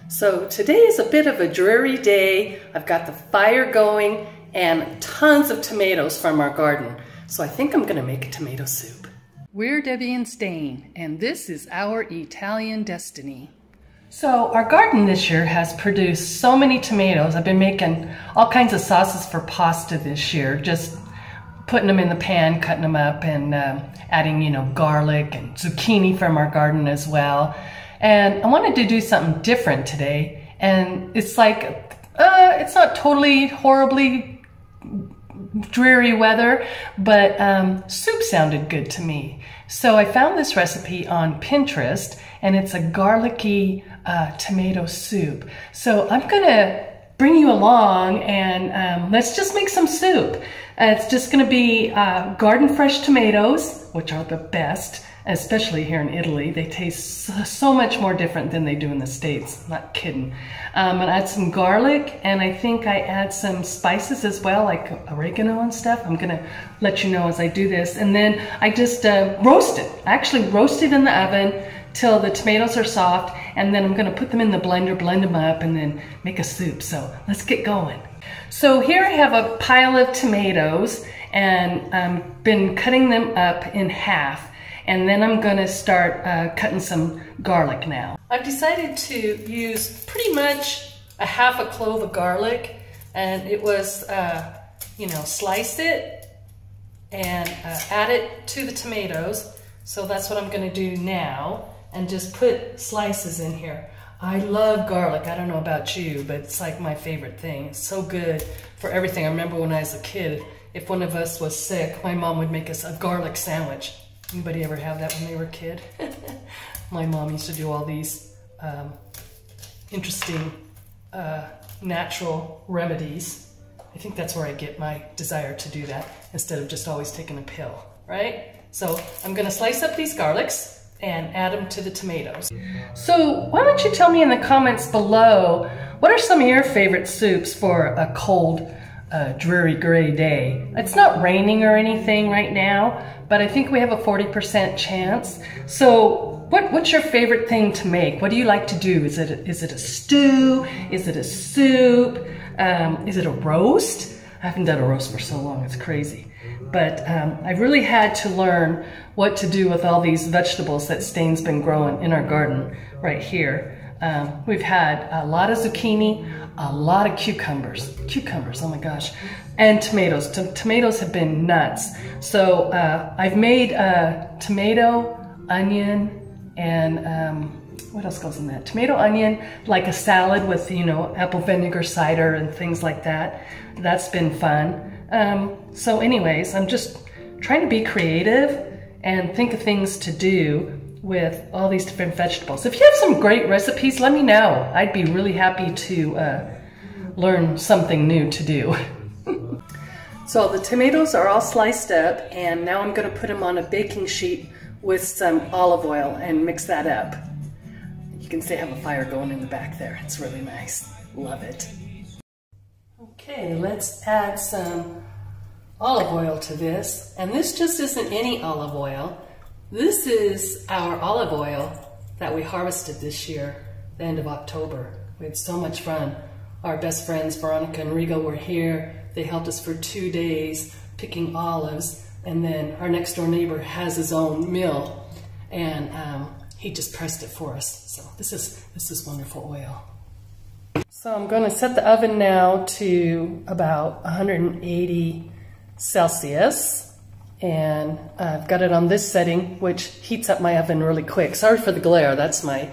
So today is a bit of a dreary day. I've got the fire going and tons of tomatoes from our garden. So I think I'm gonna make a tomato soup. We're Debbie and Stain, and this is our Italian destiny. So our garden this year has produced so many tomatoes. I've been making all kinds of sauces for pasta this year, just putting them in the pan, cutting them up, and adding, garlic and zucchini from our garden as well. And I wanted to do something different today. And it's like, it's not totally horribly dreary weather, but soup sounded good to me. So I found this recipe on Pinterest, and it's a garlicky tomato soup. So I'm gonna bring you along and let's just make some soup. It's just gonna be garden fresh tomatoes, which are the best, especially here in Italy. They taste so much more different than they do in the States, not kidding. And add some garlic, and I think I add some spices as well, like oregano and stuff. I'm gonna let you know as I do this. And then I just roast it. I actually roast it in the oven till the tomatoes are soft, and then I'm gonna put them in the blender, blend them up, and then make a soup. So let's get going. So here I have a pile of tomatoes, and I've been cutting them up in half. And then I'm gonna start cutting some garlic now. I've decided to use pretty much a half a clove of garlic, and it was, slice it and add it to the tomatoes. So that's what I'm gonna do now, and just put slices in here. I love garlic. I don't know about you, but it's like my favorite thing. It's so good for everything. I remember when I was a kid, if one of us was sick, my mom would make us a garlic sandwich. Anybody ever have that when they were a kid? My mom used to do all these interesting natural remedies. I think that's where I get my desire to do that instead of just always taking a pill, right? So I'm gonna slice up these garlics and add them to the tomatoes. So why don't you tell me in the comments below, what are some of your favorite soups for a cold, dreary gray day? It's not raining or anything right now, but I think we have a 40% chance. So what's your favorite thing to make? What do you like to do? Is it a stew? Is it a soup? Is it a roast? I haven't done a roast for so long, it's crazy. But I've really had to learn what to do with all these vegetables that Stain's been growing in our garden right here. We've had a lot of zucchini, a lot of cucumbers, oh my gosh, and tomatoes. Tomatoes have been nuts. So I've made tomato, onion, and what else goes in that? Tomato, onion, like a salad with, apple vinegar cider and things like that. That's been fun. So anyways, I'm just trying to be creative and think of things to do with all these different vegetables. If you have some great recipes, let me know. I'd be really happy to learn something new to do. So the tomatoes are all sliced up, and now I'm gonna put them on a baking sheet with some olive oil and mix that up. You can see I have a fire going in the back there. It's really nice, love it. Okay, let's add some olive oil to this. And this just isn't any olive oil. This is our olive oil that we harvested this year, the end of October. We had so much fun. Our best friends, Veronica and Rigo, were here. They helped us for 2 days picking olives. And then our next door neighbor has his own mill, and he just pressed it for us. So this is wonderful oil. So I'm going to set the oven now to about 180 Celsius. And I've got it on this setting, which heats up my oven really quick. Sorry for the glare, that's my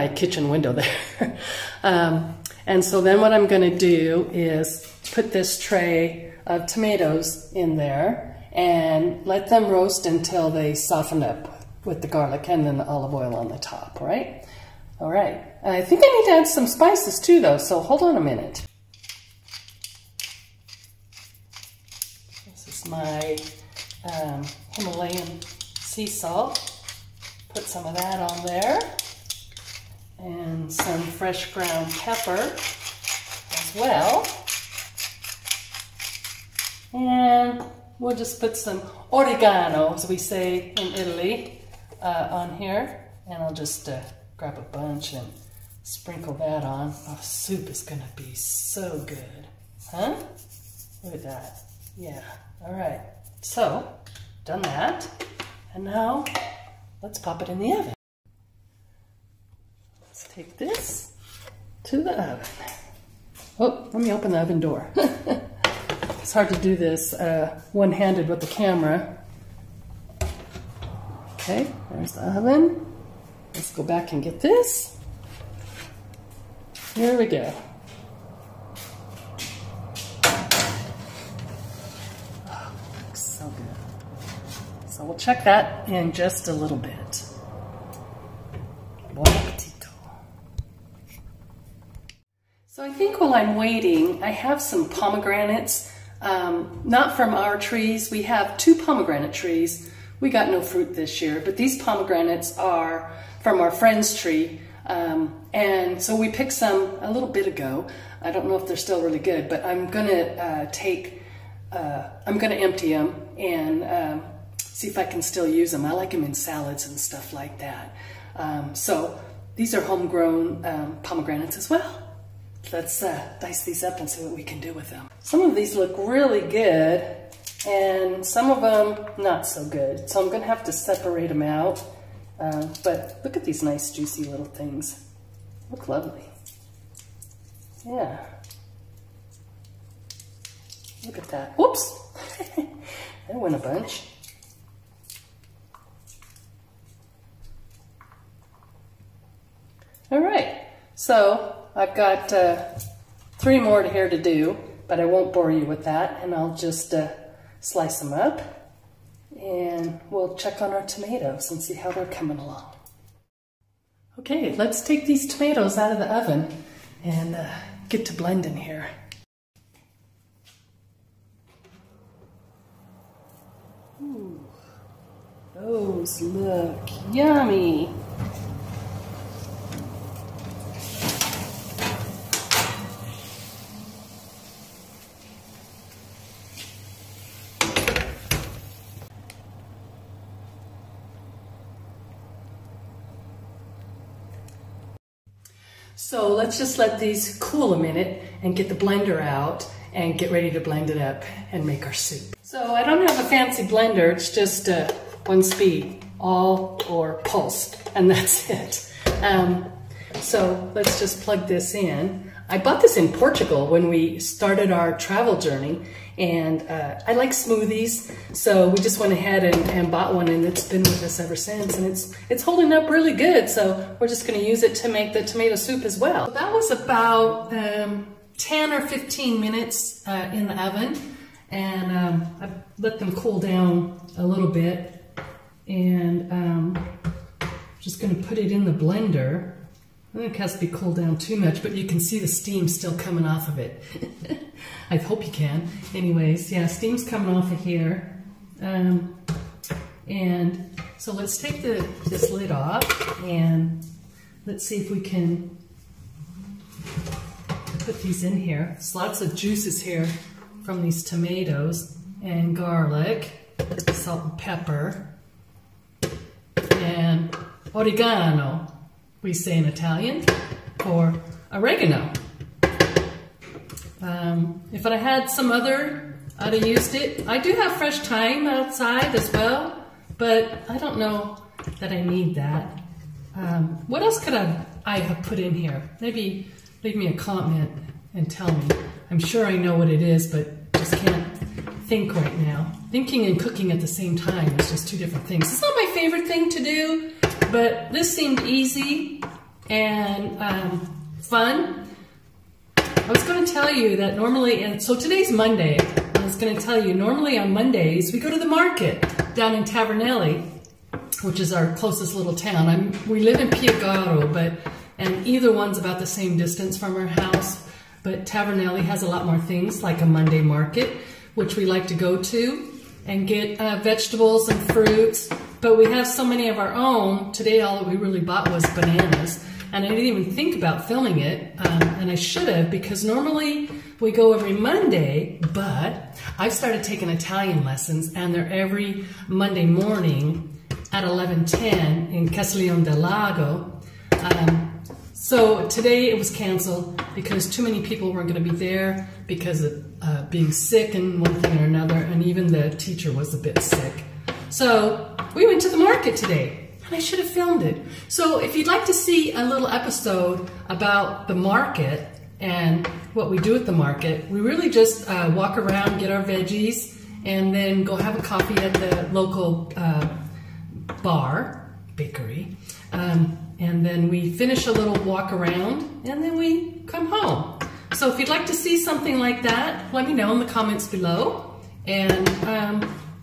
kitchen window there. And so then what I'm gonna do is put this tray of tomatoes in there and let them roast until they soften up with the garlic and then the olive oil on the top, right? All right, I think I need to add some spices too though, so hold on a minute. This is my Himalayan sea salt. Put some of that on there, and some fresh ground pepper as well. And we'll just put some oregano, as we say in Italy, on here. And I'll just grab a bunch and Sprinkle that on. Oh, soup is gonna be so good. Huh? Look at that. Yeah, all right. So, done that. And now, let's pop it in the oven. Let's take this to the oven. Oh, let me open the oven door. It's hard to do this one-handed with the camera. Okay, there's the oven. Let's go back and get this. Here we go. Oh, looks so good. So we'll check that in just a little bit. Buon appetito. So I think while I'm waiting, I have some pomegranates, not from our trees. We have 2 pomegranate trees. We got no fruit this year, but these pomegranates are from our friend's tree. And so we picked some a little bit ago. I don't know if they're still really good, but I'm gonna I'm gonna empty them and see if I can still use them. I like them in salads and stuff like that. So these are homegrown pomegranates as well. Let's dice these up and see what we can do with them. Some of these look really good and some of them not so good. So I'm gonna have to separate them out. But look at these nice juicy little things. Look lovely. Yeah. Look at that. Whoops. That went a bunch. All right. So I've got 3 more here to do, but I won't bore you with that. And I'll just slice them up. And we'll check on our tomatoes and see how they're coming along. Okay, let's take these tomatoes out of the oven and get to blending here. Ooh, those look yummy. So let's just let these cool a minute and get the blender out and get ready to blend it up and make our soup. So I don't have a fancy blender, it's just 1 speed, all or pulsed, and that's it. So let's just plug this in. I bought this in Portugal when we started our travel journey, and I like smoothies, so we just went ahead and bought one, and it's been with us ever since, and it's holding up really good, so we're just going to use it to make the tomato soup as well. So that was about 10 or 15 minutes in the oven, and I let them cool down a little bit, and just going to put it in the blender. I think it has to be cooled down too much, but you can see the steam still coming off of it. I hope you can. Anyways, yeah, steam's coming off of here. And so let's take this lid off and let's see if we can put these in here. There's lots of juices here from these tomatoes and garlic, salt and pepper, and oregano, we say in Italian, or oregano. If I had some other, I'd have used it. I do have fresh thyme outside as well, but I don't know that I need that. What else could I have put in here? Maybe leave me a comment and tell me. I'm sure I know what it is, but just can't think right now. Thinking and cooking at the same time is just 2 different things. It's not my favorite thing to do, but this seemed easy and fun. I was going to tell you that normally, and so today's Monday, I was going to tell you, normally on Mondays, we go to the market down in Tavernelli, which is our closest little town. We live in Piegaro, and either one's about the same distance from our house, but Tavernelli has a lot more things, like a Monday market, which we like to go to and get vegetables and fruits, but we have so many of our own. Today all that we really bought was bananas. And I didn't even think about filming it, and I should have, because normally we go every Monday, but I've started taking Italian lessons, and they're every Monday morning at 11:10 in Castiglione del Lago. So today it was canceled because too many people weren't going to be there because of being sick and one thing or another, and even the teacher was a bit sick. So we went to the market today, and I should have filmed it. So if you'd like to see a little episode about the market and what we do at the market, we really just walk around, get our veggies, and then go have a coffee at the local bakery. And then we finish a little walk around, and then we come home. So if you'd like to see something like that, let me know in the comments below, and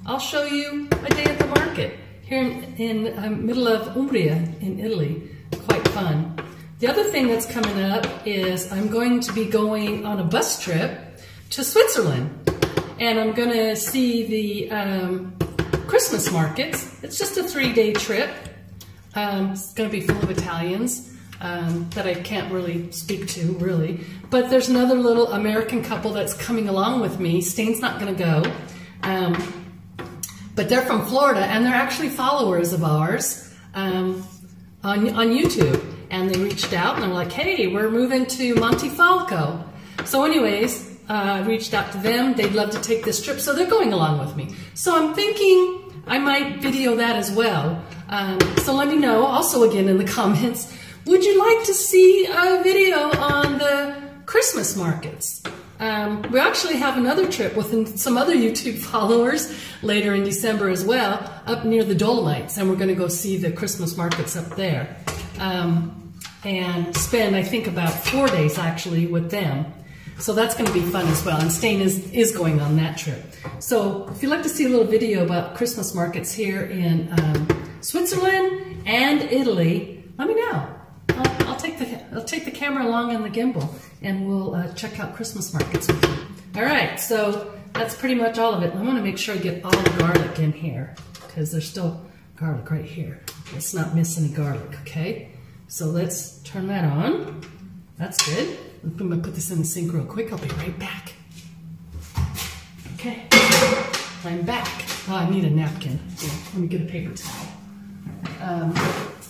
I'll show you a day at the market here in middle of Umbria in Italy. Quite fun. The other thing that's coming up is I'm going to be going on a bus trip to Switzerland, and I'm going to see the Christmas markets. It's just a 3-day trip. It's going to be full of Italians that I can't really speak to, really. But there's another little American couple that's coming along with me. Stain's not going to go. But they're from Florida, and they're actually followers of ours on YouTube. And they reached out, and they're like, hey, we're moving to Montefalco. So anyways, I reached out to them. They'd love to take this trip, so they're going along with me. So I'm thinking I might video that as well. So let me know also again in the comments, would you like to see a video on the Christmas markets? We actually have another trip with some other YouTube followers later in December as well, up near the Dolomites, and we're going to go see the Christmas markets up there. And spend, I think, about 4 days actually with them. So that's going to be fun as well, and Stain is going on that trip. So if you'd like to see a little video about Christmas markets here in Switzerland and Italy, let me know. I'll take the camera along on the gimbal, and we'll check out Christmas markets with you. All right, so that's pretty much all of it. I want to make sure I get all the garlic in here because there's still garlic right here. Let's not miss any garlic, okay? So let's turn that on. That's good. I'm going to put this in the sink real quick. I'll be right back. Okay, I'm back. Oh, I need a napkin. Here, let me get a paper towel.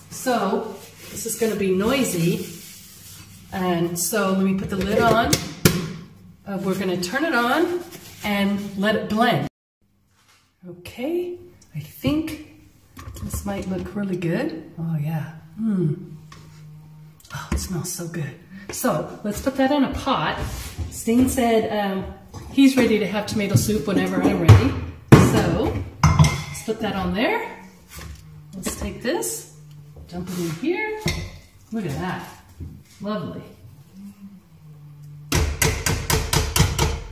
So this is going to be noisy, and so let me put the lid on. We're going to turn it on and let it blend. Okay, I think this might look really good. Oh yeah. Oh, it smells so good. So let's put that in a pot. Stain said he's ready to have tomato soup whenever I'm ready. So let's put that on there. Let's take this, dump it in here. Look at that. Lovely.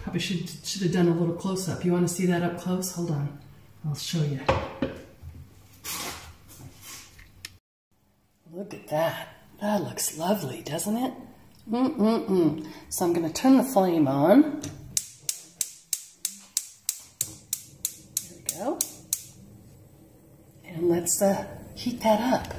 Probably should have done a little close-up. You want to see that up close? Hold on. I'll show you. Look at that. That looks lovely, doesn't it? So I'm going to turn the flame on. There we go. And let's heat that up.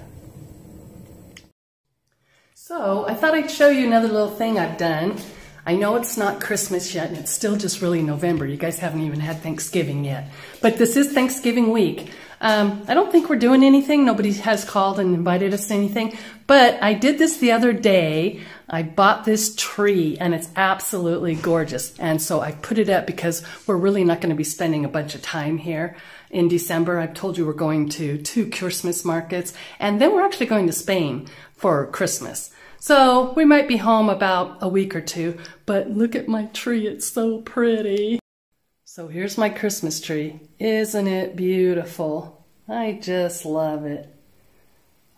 So I thought I'd show you another little thing I've done. I know it's not Christmas yet, and it's still just really November. You guys haven't even had Thanksgiving yet. But this is Thanksgiving week. I don't think we're doing anything. Nobody has called and invited us to anything. But I did this the other day. I bought this tree, and it's absolutely gorgeous. And so I put it up because we're really not going to be spending a bunch of time here in December. I've told you we're going to 2 Christmas markets, and then we're actually going to Spain for Christmas. So we might be home about a week or 2, but look at my tree. It's so pretty. So here's my Christmas tree. Isn't it beautiful? I just love it.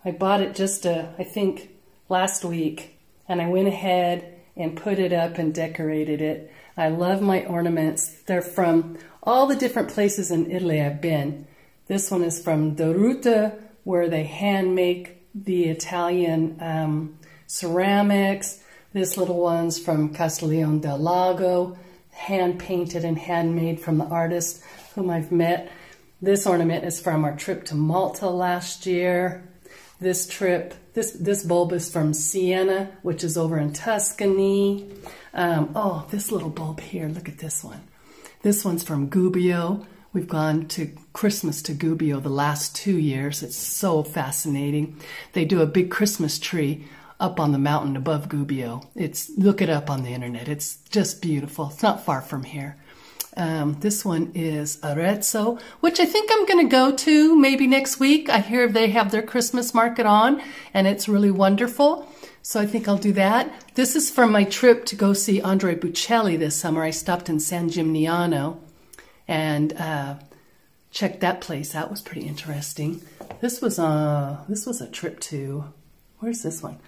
I bought it just, I think, last week, and I went ahead and put it up and decorated it. I love my ornaments. They're from all the different places in Italy I've been. This one is from Doruta, where they hand make the Italian ceramics. This little one's from Castiglione del Lago, hand painted and handmade from the artist whom I've met. This ornament is from our trip to Malta last year. This trip, this bulb is from Siena, which is over in Tuscany. Oh, this little bulb here, look at this one. This one's from Gubbio. We've gone to Christmas to Gubbio the last 2 years. It's so fascinating. They do a big Christmas tree up on the mountain above Gubbio. Look it up on the internet. It's just beautiful. It's not far from here. This one is Arezzo, which I think I'm going to go to maybe next week. I hear they have their Christmas market on, and it's really wonderful. So I think I'll do that. This is from my trip to go see Andre Bocelli this summer. I stopped in San Gimignano and checked that place out. It was pretty interesting. This was a trip to, where's this one?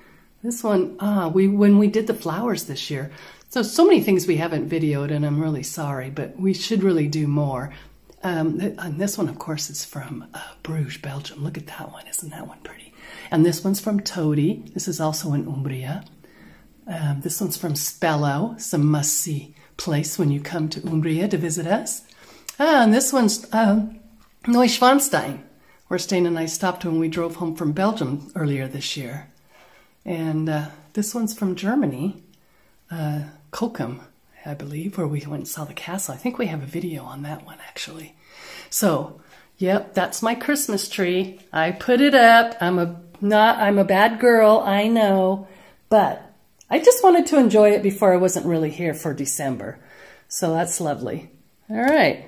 This one, when we did the flowers this year. So many things we haven't videoed, and I'm really sorry, but we should really do more. And this one, of course, is from Bruges, Belgium. Look at that one. Isn't that one pretty? And this one's from Todi. This is also in Umbria. This one's from Spello, some must-see place when you come to Umbria to visit us. And this one's Neuschwanstein, where Stain and I stopped when we drove home from Belgium earlier this year. And this one's from Germany. Kokum, I believe, where we went and saw the castle. I think we have a video on that one, actually. So, yep, that's my Christmas tree. I put it up. I'm a bad girl, I know, but I just wanted to enjoy it before I wasn't really here for December. So that's lovely. All right.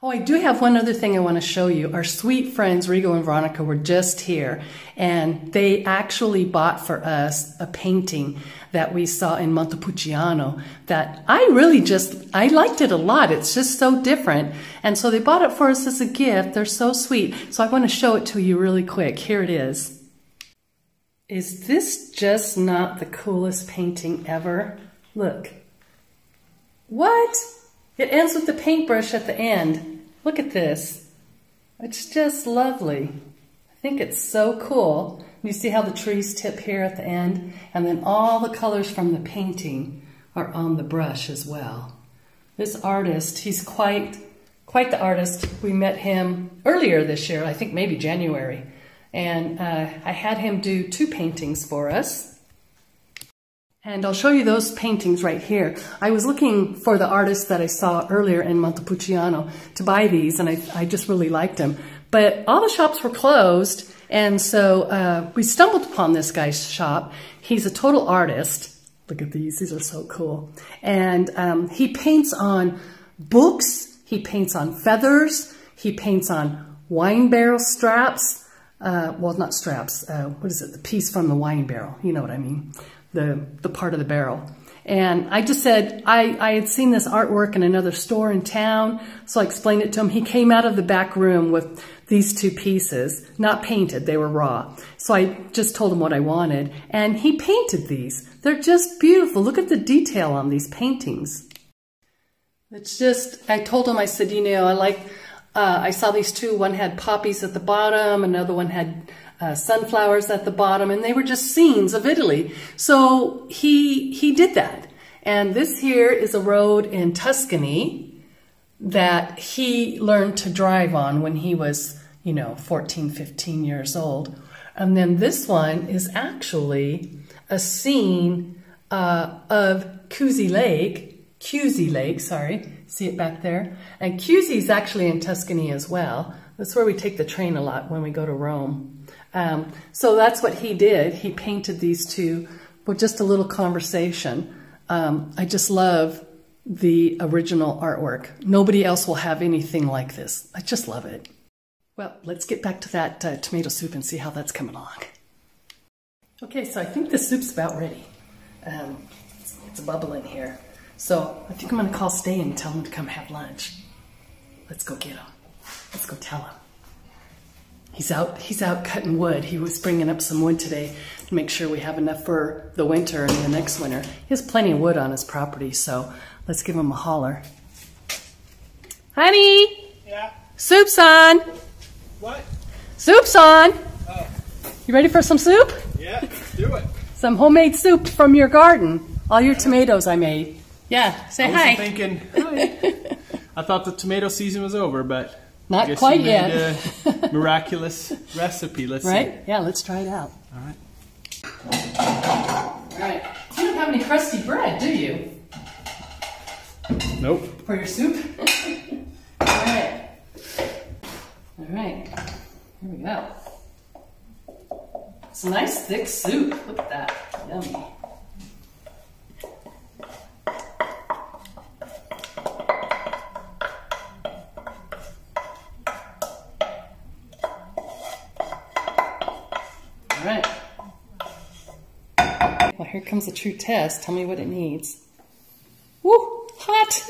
Oh, I do have one other thing I want to show you. Our sweet friends, Rigo and Veronica, were just here, and they actually bought for us a painting that we saw in Montepulciano that I liked it a lot. It's just so different. And so they bought it for us as a gift. They're so sweet. So I want to show it to you really quick. Here it is. Is this just not the coolest painting ever? Look. What? It ends with the paintbrush at the end. Look at this. It's just lovely. I think it's so cool. You see how the trees tip here at the end? And then all the colors from the painting are on the brush as well. This artist, he's quite the artist. We met him earlier this year, I think maybe January. And I had him do 2 paintings for us. And I'll show you those paintings right here. I was looking for the artist that I saw earlier in Montepulciano to buy these, and I just really liked them. But all the shops were closed, and so we stumbled upon this guy's shop. He's a total artist. Look at these. These are so cool. And he paints on books. He paints on feathers. He paints on wine barrel straps. Well, not straps. What is it? The piece from the wine barrel. You know what I mean. The part of the barrel. And I just said, I had seen this artwork in another store in town, so I explained it to him. He came out of the back room with these 2 pieces, not painted, they were raw. So I just told him what I wanted, and he painted these. They're just beautiful. Look at the detail on these paintings. It's just, I told him, I said, you know, I saw these 2, one had poppies at the bottom, another one had sunflowers at the bottom, and they were just scenes of Italy. So he did that. And this here is a road in Tuscany that he learned to drive on when he was, 14, 15 years old. And then this one is actually a scene of Cusi Lake, sorry. See it back there? And Cusi is actually in Tuscany as well. That's where we take the train a lot when we go to Rome. So that's what he did. He painted these 2 with just a little conversation. I just love the original artwork. Nobody else will have anything like this. I just love it. Well, let's get back to that tomato soup and see how that's coming along. Okay, so I think the soup's about ready. It's bubbling here. So I think I'm going to call Stay and tell him to come have lunch. Let's go get him. Let's go tell him. He's out cutting wood. He was bringing up some wood today to make sure we have enough for the winter and the next winter. He has plenty of wood on his property, so let's give him a holler. Honey! Yeah? Soup's on! What? Soup's on! Oh. You ready for some soup? Yeah, let's do it. Some homemade soup from your garden. All your tomatoes I made. Yeah, say hi. I was thinking, hi. I thought the tomato season was over, but... Not quite yet. A miraculous recipe. Let's right? see. Yeah, let's try it out. All right. All right. You don't have any crusty bread, do you? Nope. For your soup? All right. All right. Here we go. It's a nice thick soup. Look at that. Yummy. All right. Well, here comes the true test. Tell me what it needs. Woo! Hot!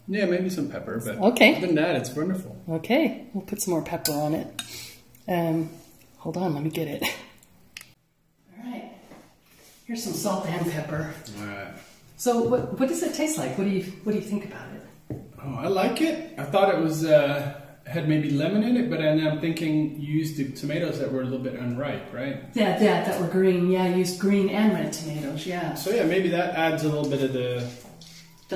Yeah, maybe some pepper, but okay. Other than that, it's wonderful. Okay, we'll put some more pepper on it. Hold on, let me get it. All right, here's some salt and pepper. All right. So, what does it taste like? What do you think about it? Oh, I like it. I thought it was had maybe lemon in it, but then I'm thinking you used the tomatoes that were a little bit unripe, right? Yeah, that were green. Yeah, I used green and red tomatoes. Yeah. So yeah, maybe that adds a little bit of the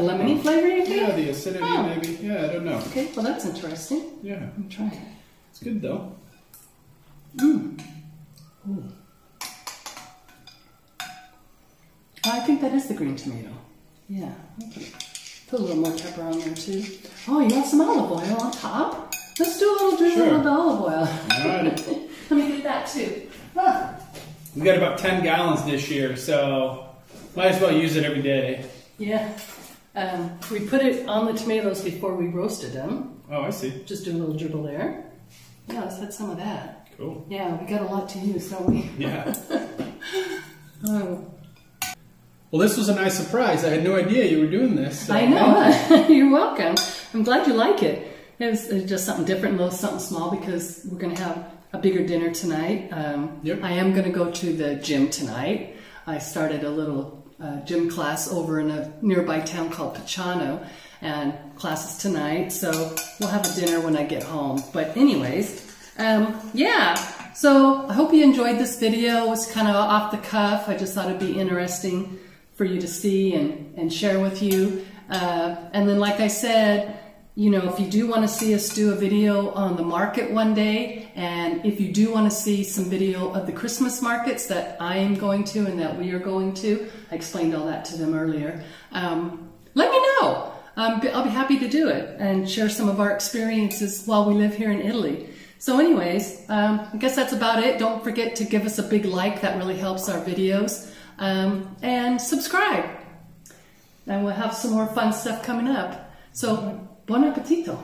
lemony flavor, you think? Yeah, the acidity maybe. Yeah, I don't know. Okay, well that's interesting. Yeah. Let me try it. It's good though. Ooh. I think that is the green tomato. Yeah. Put a little more pepper on there too. Oh, you want some olive oil on top? Let's do a little drizzle of the olive oil. All right. Let me get that too. Ah. We got about 10 gallons this year, so might as well use it every day. Yeah. We put it on the tomatoes before we roasted them. Oh, I see. Just do a little dribble there. Yeah, let's add some of that. Cool. Yeah, we got a lot to use, don't we? Yeah. Oh. Well, this was a nice surprise. I had no idea you were doing this. So I know. You're welcome. I'm glad you like it. It was just something different, a little something small, because we're going to have a bigger dinner tonight. Yep. I am going to go to the gym tonight. I started a little gym class over in a nearby town called Pachano, and classes tonight, so we'll have a dinner when I get home. But anyways, yeah, so I hope you enjoyed this video. It was kind of off the cuff. I just thought it'd be interesting for you to see and share with you. And then, like I said, you know, if you do want to see us do a video on the market one day, and if you do want to see some video of the Christmas markets that I am going to and that we are going to, I explained all that to them earlier, let me know. I'll be happy to do it and share some of our experiences while we live here in Italy. So anyways, I guess that's about it. Don't forget to give us a big like. That really helps our videos. And subscribe. And we'll have some more fun stuff coming up. So, buon appetito.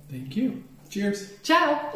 Thank you. Cheers. Ciao.